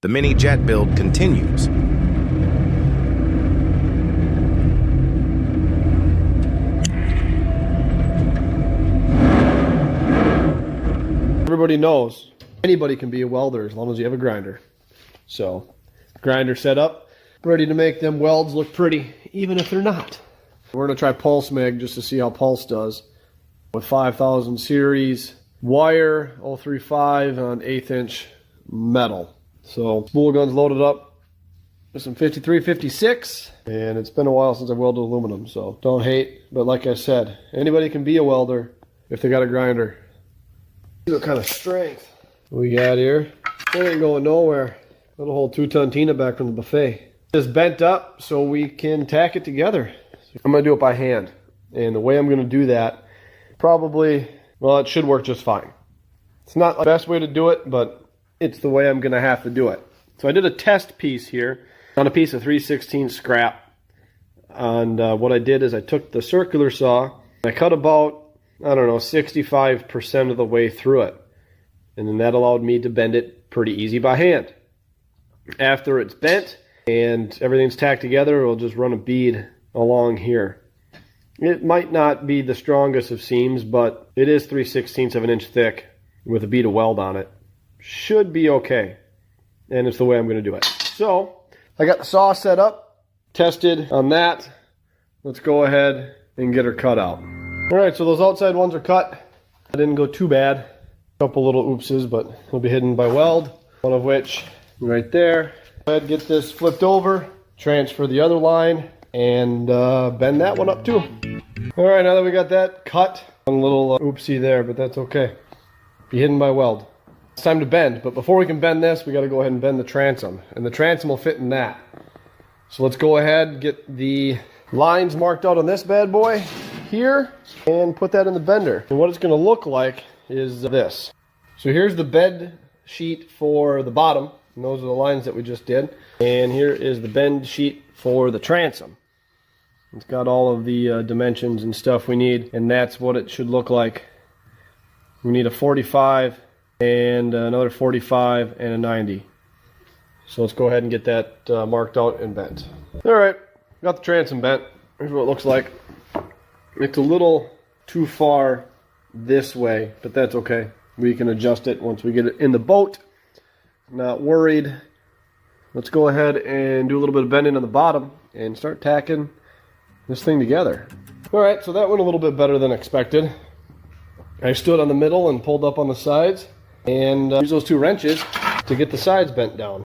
The mini jet build continues. Everybody knows anybody can be a welder as long as you have a grinder. So, grinder set up, ready to make them welds look pretty, even if they're not. We're going to try Pulse Meg just to see how Pulse does. With 5000 series wire, 035 on 1/8 inch metal. So, spool gun's loaded up with some 5356, and it's been a while since I've welded aluminum, so don't hate. But like I said, anybody can be a welder if they got a grinder. See what kind of strength we got here. It ain't going nowhere. Little whole 2-ton Tina back from the buffet. It's bent up so we can tack it together. I'm going to do it by hand. And the way I'm going to do that, probably, well, it should work just fine. It's not the best way to do it, but it's the way I'm going to have to do it. So I did a test piece here on a piece of 3/16 scrap. And what I did is I took the circular saw, I cut about, I don't know, 65% of the way through it. And then that allowed me to bend it pretty easy by hand. After it's bent and everything's tacked together, we'll just run a bead along here. It might not be the strongest of seams, but it is 3/16 of an inch thick with a bead of weld on it. Should be okay. And it's the way I'm going to do it. So, I got the saw set up, tested on that. Let's go ahead and get her cut out. Alright, so those outside ones are cut. I didn't go too bad. A couple little oopses, but they'll be hidden by weld. One of which, right there. Go ahead and get this flipped over, transfer the other line, and bend that one up too. Alright, now that we got that cut, one little oopsie there, but that's okay. Be hidden by weld. It's time to bend, but before we can bend this, we got to go ahead and bend the transom. And the transom will fit in that. So let's go ahead and get the lines marked out on this bad boy here and put that in the bender. And what it's going to look like is this. So here's the bend sheet for the bottom, and those are the lines that we just did. And here is the bend sheet for the transom. It's got all of the dimensions and stuff we need, and that's what it should look like. We need a 45 and another 45 and a 90. So let's go ahead and get that marked out and bent. Alright, got the transom bent. Here's what it looks like. It's a little too far this way, but that's okay. We can adjust it once we get it in the boat. Not worried. Let's go ahead and do a little bit of bending on the bottom and start tacking this thing together. Alright, so that went a little bit better than expected. I stood on the middle and pulled up on the sides and used those 2 wrenches to get the sides bent down.